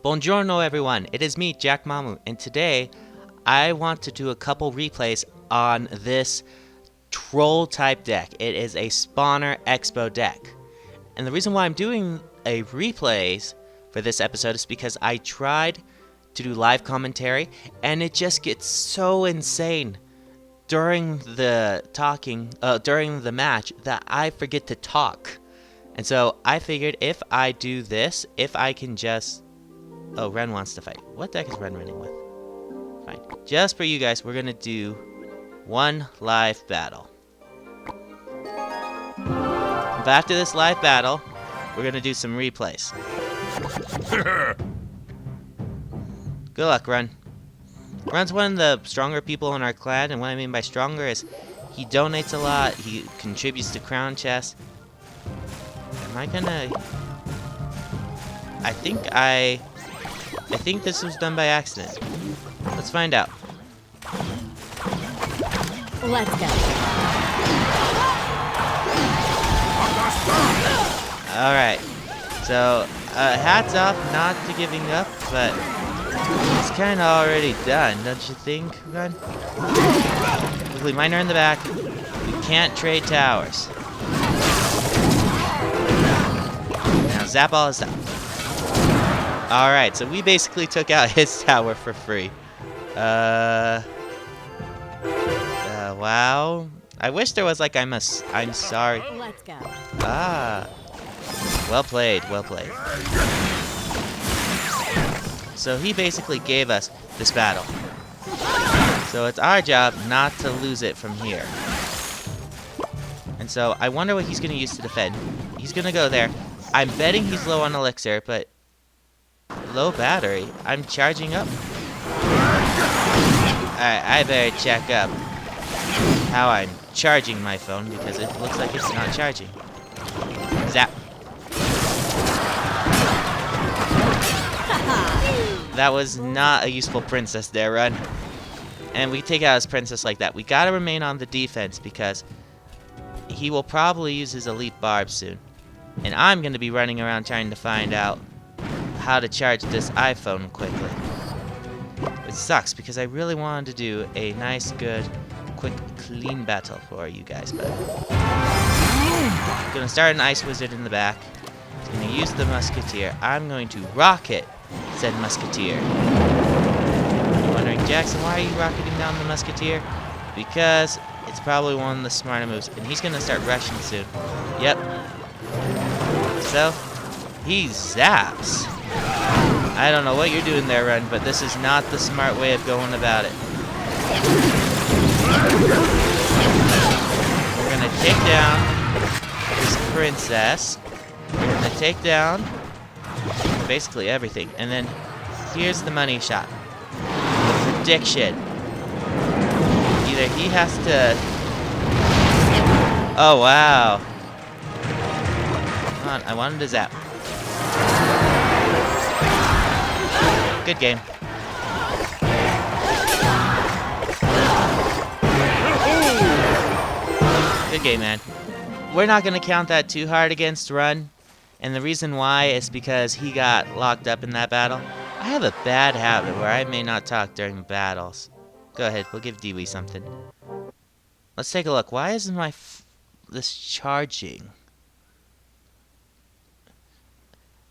Bonjourno everyone, it is me, Jackmammu, and today I want to do a couple replays on this troll type deck. It is a spawner Xbow deck. And the reason why I'm doing a replays for this episode is because I tried to do live commentary and it just gets so insane during the match that I forget to talk. And so I figured if I do this, if I can just... Oh, Ren wants to fight. What deck is Ren running with? Fine. Just for you guys, we're gonna do one live battle. But after this live battle, we're gonna do some replays. Good luck, Ren. Ren's one of the stronger people in our clan, and what I mean by stronger is he donates a lot, he contributes to crown chests. Am I gonna... I think this was done by accident. Let's find out. Let's go. Alright. So, hats off not to giving up, but it's kind of already done, don't you think, Ren? Quickly, miner in the back. We can't trade towers. Now, zap all his stuff. Alright, so we basically took out his tower for free. Wow. I wish there was like I'm sorry. Let's go. Ah. Well played, well played. So he basically gave us this battle. So it's our job not to lose it from here. And so I wonder what he's going to use to defend. He's going to go there. I'm betting he's low on elixir, but low battery. I'm charging up. Alright, I better check up how I'm charging my phone because it looks like it's not charging. Zap. That was not a useful princess there, Run. And we take out his princess like that. We gotta remain on the defense because he will probably use his elite barb soon. And I'm gonna be running around trying to find out how to charge this iPhone quickly. It sucks because I really wanted to do a nice, good, quick, clean battle for you guys, but I'm gonna start an ice wizard in the back. He's gonna use the musketeer. I'm going to rocket said musketeer. You're wondering, Jackson, why are you rocketing down the musketeer? Because it's probably one of the smarter moves, and he's gonna start rushing soon. Yep. So he zaps. I don't know what you're doing there, Ren, but this is not the smart way of going about it. We're gonna take down this princess. We're gonna take down basically everything. And then here's the money shot. The prediction. Either he has to... Oh, wow. Come on, I wanted to zap. Good game. Good game, man. We're not going to count that too hard against Run. And the reason why is because he got locked up in that battle. I have a bad habit where I may not talk during battles. Go ahead, we'll give Dewey something. Let's take a look. Why isn't this charging?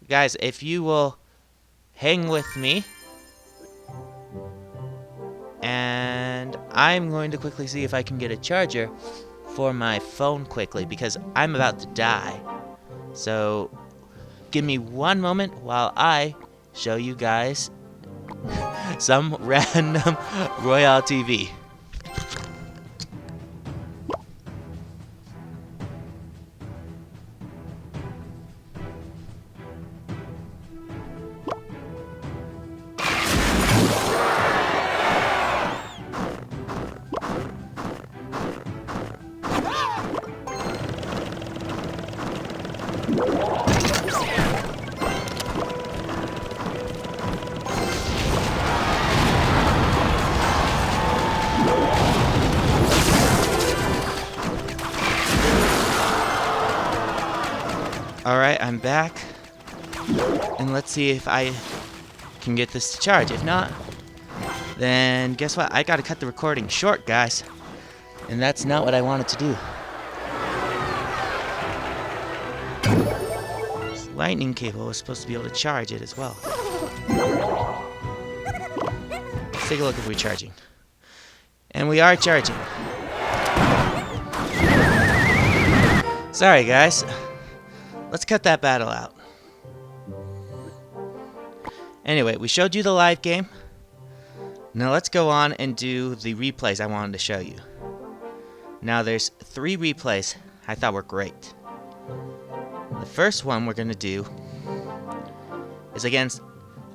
Guys, if you will hang with me. And I'm going to quickly see if I can get a charger for my phone quickly because I'm about to die. So give me one moment while I show you guys some random Royale TV. Alright, I'm back. And let's see if I can get this to charge. If not, then guess what? I gotta cut the recording short, guys. And that's not what I wanted to do. Lightning cable was supposed to be able to charge it as well. Let's take a look if we're charging. And we are charging. Sorry, guys. Let's cut that battle out. Anyway, we showed you the live game. Now let's go on and do the replays I wanted to show you. Now there's 3 replays I thought were great. The first one we're going to do is against...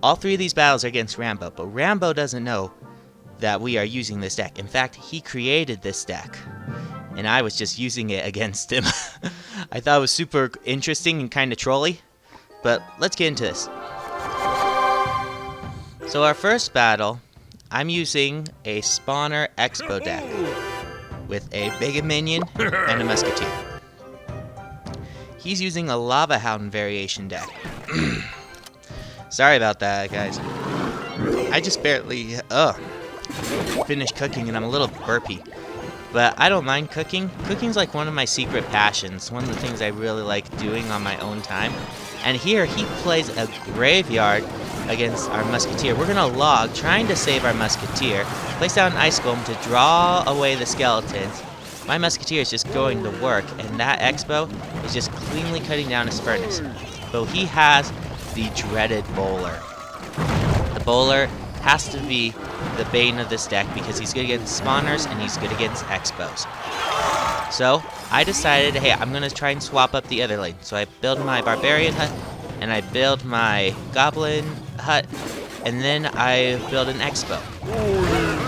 all 3 of these battles are against Rambo, but Rambo doesn't know that we are using this deck. In fact, he created this deck, and I was just using it against him. I thought it was super interesting and kind of trolly, but let's get into this. So our first battle, I'm using a spawner Xbow deck with a Mega Minion and a Musketeer. He's using a Lava Hound variation deck. Sorry about that, guys. I just barely finished cooking and I'm a little burpy. But I don't mind cooking. Cooking's like one of my secret passions, one of the things I really like doing on my own time. And here he plays a graveyard against our Musketeer. We're gonna log, trying to save our Musketeer, place down an Ice Golem to draw away the skeletons. My Musketeer is just going to work, and that Xbow is just cleanly cutting down his furnace. But he has the dreaded bowler. The bowler has to be the bane of this deck because he's good against spawners and he's good against Xbows. So I decided, hey, I'm gonna try and swap up the other lane. So I build my Barbarian hut, and I build my Goblin hut, and then I build an Xbow.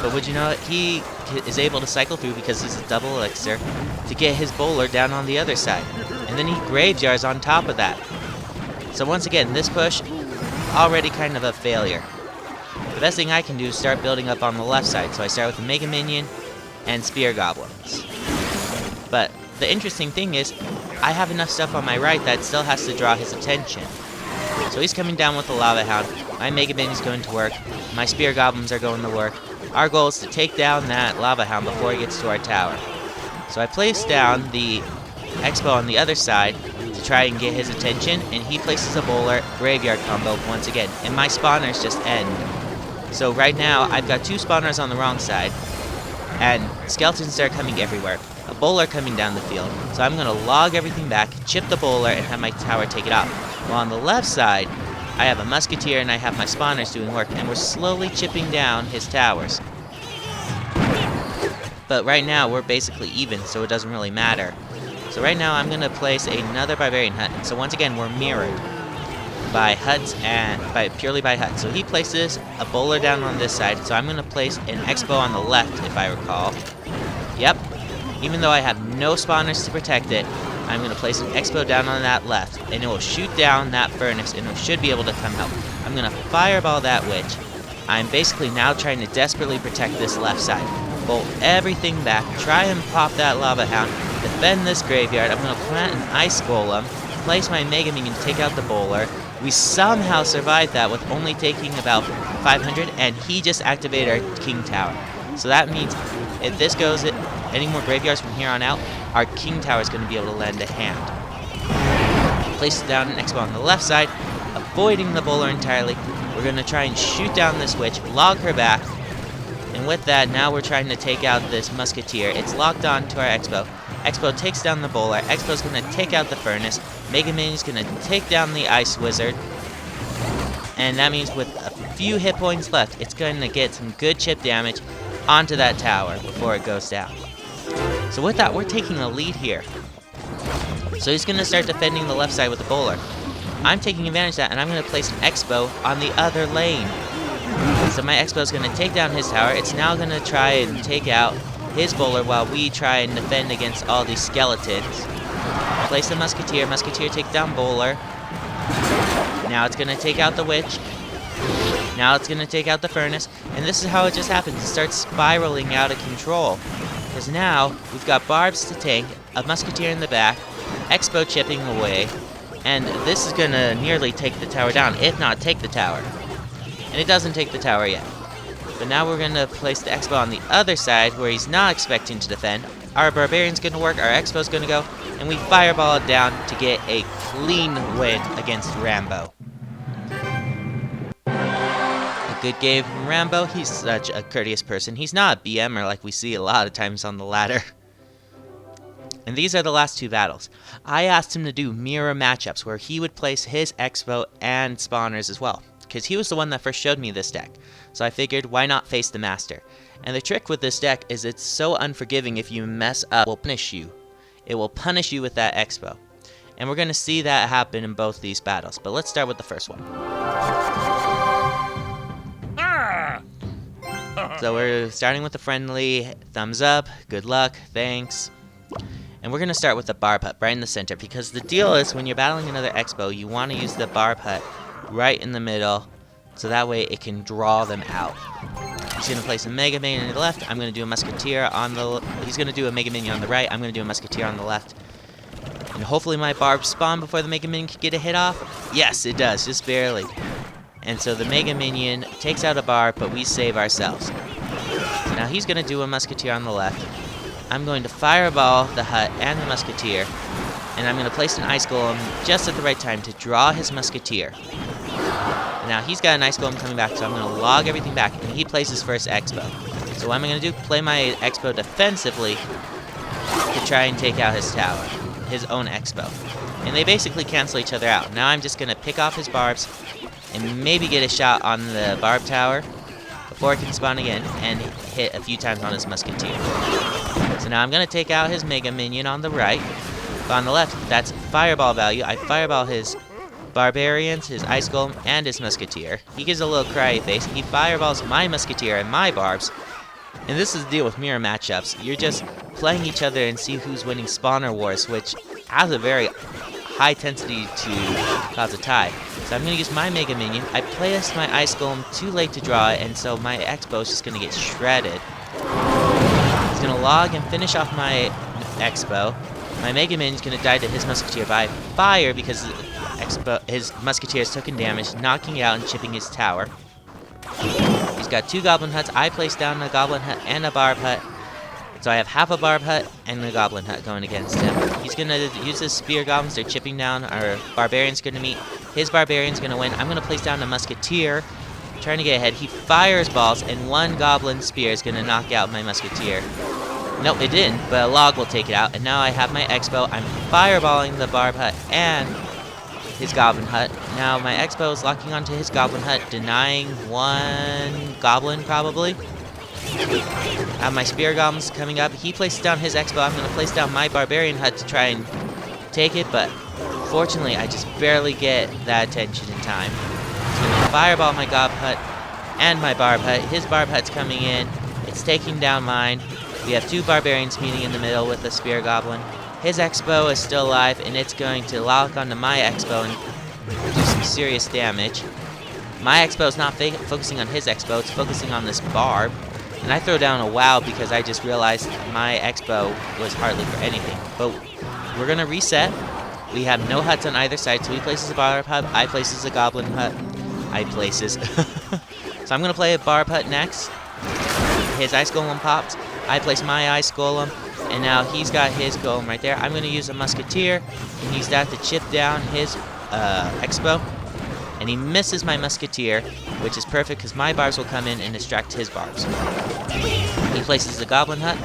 But would you know it? He is able to cycle through because he's a Double Elixir to get his bowler down on the other side. And then he graveyards on top of that. So once again, this push, already kind of a failure. The best thing I can do is start building up on the left side. So I start with a Mega Minion and Spear Goblins. But the interesting thing is, I have enough stuff on my right that still has to draw his attention. So he's coming down with the Lava Hound. My Mega Minion's going to work. My Spear Goblins are going to work. Our goal is to take down that Lava Hound before he gets to our tower. So I place down the Xbow on the other side to try and get his attention, and he places a bowler graveyard combo once again, and my spawners just end. So right now, I've got 2 spawners on the wrong side, and skeletons are coming everywhere. A bowler coming down the field. So I'm going to log everything back, chip the bowler, and have my tower take it out. While on the left side, I have a Musketeer and I have my spawners doing work, and we're slowly chipping down his towers. But right now, we're basically even, so it doesn't really matter. So right now, I'm going to place another Barbarian hut. So once again, we're mirrored by huts and purely by huts. So he places a bowler down on this side, so I'm going to place an Xbow on the left, if I recall. Yep. Even though I have no spawners to protect it, I'm going to place an Xbow down on that left, and it will shoot down that furnace, and it should be able to come help. I'm going to fireball that witch. I'm basically now trying to desperately protect this left side. Bolt everything back, try and pop that Lava Hound, defend this graveyard. I'm going to plant an Ice Golem, place my Mega Minion to take out the bowler. We somehow survived that with only taking about 500, and he just activated our King Tower. So that means if this goes any more graveyards from here on out, our King Tower is going to be able to lend a hand. Place down an Xbow on the left side, avoiding the bowler entirely. We're going to try and shoot down this witch, log her back, and with that, now we're trying to take out this Musketeer. It's locked on to our Xbow. Xbow takes down the bowler. Xbow's going to take out the furnace. Mega Minion's going to take down the Ice Wizard. And that means with a few hit points left, it's going to get some good chip damage onto that tower before it goes down. So with that, we're taking a lead here. So he's going to start defending the left side with the bowler. I'm taking advantage of that, and I'm going to place an Xbow on the other lane. So my Xbow is going to take down his tower. It's now going to try and take out his bowler while we try and defend against all these skeletons. Place the Musketeer. Musketeer take down bowler. Now it's going to take out the witch. Now it's going to take out the furnace. And this is how it just happens. It starts spiraling out of control. Because now we've got barbs to tank, a Musketeer in the back, Xbow chipping away, and this is going to nearly take the tower down, if not take the tower. And it doesn't take the tower yet. But now we're going to place the Xbow on the other side where he's not expecting to defend. Our Barbarian's going to work, our Xbow's going to go, and we fireball it down to get a clean win against Rambo. A good game from Rambo. He's such a courteous person. He's not a BMer like we see a lot of times on the ladder. And these are the last two battles. I asked him to do mirror matchups where he would place his Xbow and spawners as well, because he was the one that first showed me this deck. So I figured, why not face the master? And the trick with this deck is it's so unforgiving. If you mess up, it will punish you. It will punish you with that Xbow. And we're going to see that happen in both these battles. But let's start with the first one. So we're starting with a friendly thumbs up, good luck, thanks. And we're going to start with the barb hut right in the center, because the deal is when you're battling another Xbow, you want to use the barb hut right in the middle, so that way it can draw them out. He's going to place a Mega Minion on the left. I'm going to do a Musketeer on the... He's going to do a Mega Minion on the right. I'm going to do a Musketeer on the left. And hopefully my barb spawn before the Mega Minion can get a hit off. Yes, it does, just barely. And so the Mega Minion takes out a barb, but we save ourselves. So now he's going to do a Musketeer on the left. I'm going to fireball the hut and the Musketeer, and I'm going to place an Ice Golem just at the right time to draw his Musketeer. And now he's got an Ice Golem coming back, so I'm going to log everything back, and he plays his first Xbow. So what am I going to do? Play my Xbow defensively to try and take out his tower, his own Xbow. And they basically cancel each other out. Now I'm just going to pick off his barbs and maybe get a shot on the barb tower before it can spawn again and hit a few times on his Musketeer. So now I'm going to take out his Mega Minion on the right. But on the left, that's fireball value. I fireball his Barbarians, his Ice Golem, and his Musketeer. He gives a little cryy face. He fireballs my Musketeer and my barbs. And this is the deal with mirror matchups. You're just playing each other and see who's winning spawner wars, which has a very high intensity to cause a tie. So I'm going to use my Mega Minion. I placed my Ice Golem too late to draw it, and so my Xbow is just going to get shredded. He's going to log and finish off my Xbow. My Mega Minion is going to die to his Musketeer by fire because his Musketeer has taken damage, knocking it out and chipping his tower. He's got two Goblin Huts. I placed down a Goblin Hut and a Barb Hut. So I have half a Barb Hut and a Goblin Hut going against him. He's going to use his Spear Goblins. They're chipping down. Our Barbarian's going to meet. His Barbarian's going to win. I'm going to place down a Musketeer, trying to get ahead. He fires balls, and one Goblin Spear is going to knock out my Musketeer. Nope, it didn't, but a log will take it out. And now I have my Xbow. I'm fireballing the Barb Hut and his Goblin Hut. Now my Xbow is locking onto his Goblin Hut, denying one Goblin, probably. I have my Spear Goblins coming up. He places down his Xbow. I'm going to place down my Barbarian Hut to try and take it, but fortunately, I just barely get that attention in time. I'm going to fireball my Goblin Hut and my Barb Hut. His Barb Hut's coming in. It's taking down mine. We have two Barbarians meeting in the middle with a Spear Goblin. His Xbow is still alive, and it's going to lock onto my Xbow and do some serious damage. My Xbow is not focusing on his Xbow, it's focusing on this Barb. And I throw down a wow because I just realized my Xbow was hardly for anything. But we're going to reset. We have no huts on either side, so he places a Barb Hut, I places a Goblin Hut. So I'm going to play a Barb Hut next. His Ice Golem pops. I place my Ice Golem, and now he's got his Golem right there. I'm going to use a Musketeer, and use that to chip down his Xbow. And he misses my Musketeer, which is perfect because my barbs will come in and distract his barbs. He places the Goblin Hut.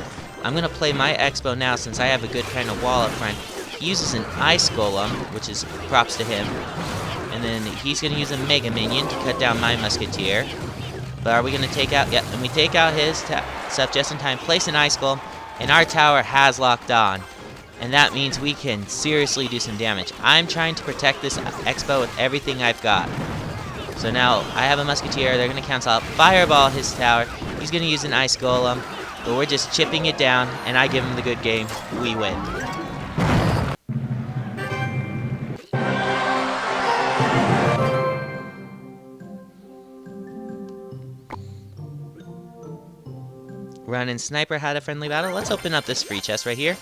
I'm going to play my Xbow now since I have a good kind of wall up front. He uses an Ice Golem, which is props to him. And then he's going to use a Mega Minion to cut down my Musketeer. But are we going to take out... Yep, and we take out his stuff just in time. Place an Ice Golem, and our tower has locked on. And that means we can seriously do some damage. I'm trying to protect this Xbow with everything I've got. So now I have a Musketeer. They're going to cancel out. Fireball his tower. He's going to use an Ice Golem. But we're just chipping it down, and I give him the good game. We win. Run and Sniper had a friendly battle. Let's open up this free chest right here.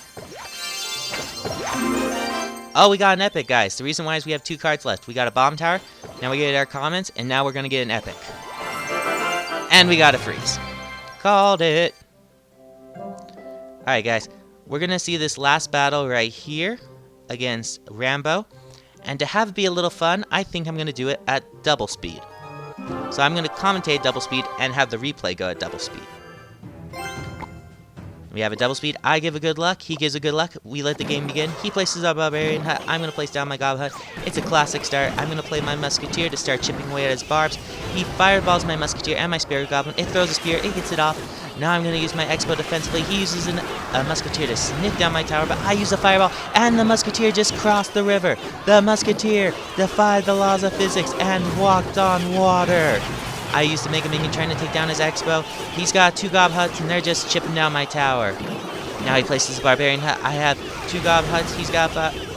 Oh, we got an epic, guys. The reason why is we have 2 cards left. We got a bomb tower, now we get our comments, and now we're going to get an epic. And we got a freeze. Called it. Alright guys, we're going to see this last battle right here against Rambo. And to have it be a little fun, I think I'm going to do it at double speed. So I'm going to commentate double speed and have the replay go at double speed. We have a double speed. I give a good luck. He gives a good luck. We let the game begin. He places a barbarian hut. I'm going to place down my goblin hut. It's a classic start. I'm going to play my musketeer to start chipping away at his barbs. He fireballs my musketeer and my spirit goblin. It throws a spear. It gets it off. Now I'm going to use my Xbow defensively. He uses a musketeer to sniff down my tower, but I use a fireball, and the musketeer just crossed the river. The musketeer defied the laws of physics and walked on water. I used the Mega Minion trying to take down his Xbow. He's got 2 Gob Huts, and they're just chipping down my tower. Now he places a Barbarian Hut. I have 2 Gob Huts. He's got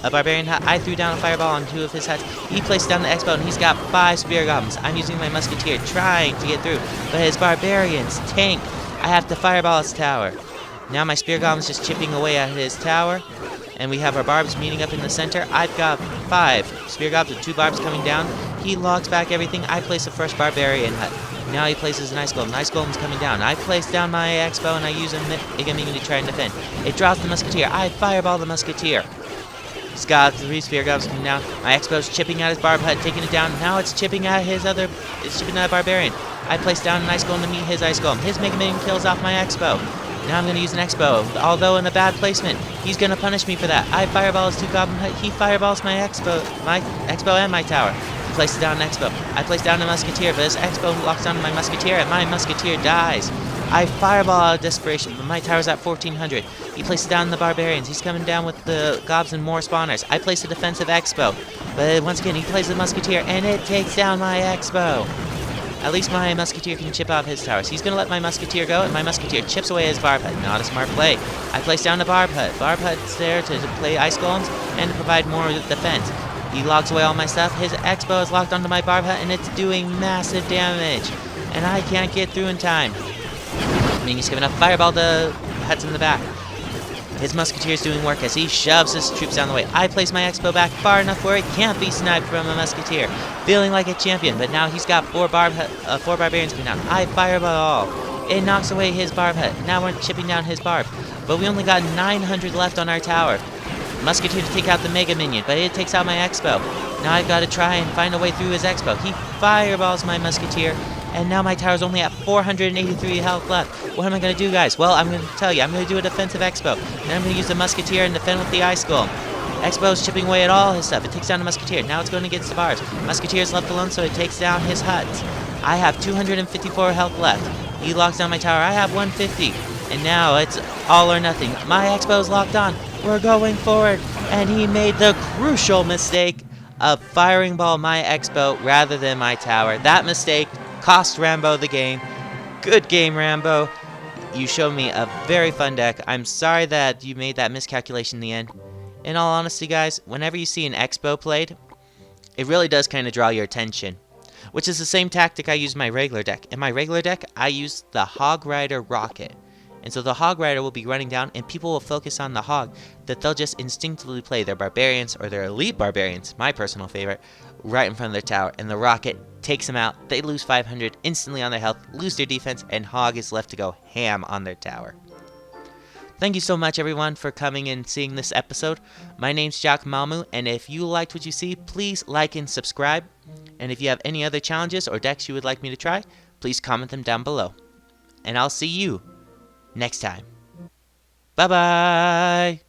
a Barbarian Hut. I threw down a Fireball on 2 of his huts. He placed down the Xbow, and he's got 5 Spear Goblins. I'm using my Musketeer trying to get through, but his Barbarians tank. I have to Fireball his tower. Now my Spear Goblin's just chipping away at his tower. And we have our barbs meeting up in the center. I've got 5 spear gobs with 2 barbs coming down. He logs back everything. I place the first barbarian hut. Now he places an ice golem. An ice golem's coming down. I place down my Xbow and I use a Mega Minion to try and defend. It draws the musketeer. I fireball the musketeer. He's got 3 spear gobs coming down. My Xbow's chipping at his barb hut, taking it down. Now it's chipping at his other. It's chipping at a barbarian. I place down an ice golem to meet his ice golem. His Mega Minion kills off my Xbow. Now I'm going to use an Xbow, although in a bad placement. He's going to punish me for that. I fireball his 2 goblin hut. He fireballs my Xbow and my tower. He places down an Xbow. I place down a musketeer, but his Xbow locks onto my musketeer, and my musketeer dies. I fireball out of desperation, but my tower's at 1400. He places down the barbarians. He's coming down with the gobs and more spawners. I place a defensive Xbow, but once again he plays the musketeer, and it takes down my Xbow. At least my musketeer can chip out his towers. He's going to let my musketeer go, and my musketeer chips away his barb hut. Not a smart play. I place down a barb hut. Barb hut's there to play ice golems and to provide more defense. He logs away all my stuff. His Xbow is locked onto my barb hut, and it's doing massive damage. And I can't get through in time. I mean, he's giving up fireball the huts in the back. His musketeer is doing work as he shoves his troops down the way. I place my Xbow back far enough where it can't be sniped from a musketeer. Feeling like a champion, but now he's got 4 barbarians coming down. I fireball. It knocks away his barb hut. Now we're chipping down his barb. But we only got 900 left on our tower. Musketeer to take out the Mega Minion, but it takes out my Xbow. Now I've got to try and find a way through his Xbow. He fireballs my musketeer. And now my tower's only at 483 health left. What am I going to do, guys? Well, I'm going to tell you. I'm going to do a defensive Xbow. Then I'm going to use the musketeer and defend with the ice golem. Xbow's chipping away at all his stuff. It takes down the musketeer. Now it's going against the bars. Musketeer's left alone, so it takes down his huts. I have 254 health left. He locks down my tower. I have 150. And now it's all or nothing. My Xbow's locked on. We're going forward. And he made the crucial mistake of firing ball my Xbow rather than my tower. That mistake cost Rambo the game. Good game, Rambo. You showed me a very fun deck. I'm sorry that you made that miscalculation in the end. In all honesty, guys, whenever you see an Xbow played, it really does kind of draw your attention. Which is the same tactic I use in my regular deck. In my regular deck, I use the Hog Rider Rocket. And so the Hog Rider will be running down, and people will focus on the Hog, that they'll just instinctively play their Barbarians, or their Elite Barbarians, my personal favorite, right in front of their tower. And the Rocket takes them out. They lose 500 instantly on their health, lose their defense, and Hog is left to go ham on their tower. Thank you so much, everyone, for coming and seeing this episode. My name's Jackmammu, and if you liked what you see, please like and subscribe. And if you have any other challenges or decks you would like me to try, please comment them down below. And I'll see you next time. Bye-bye!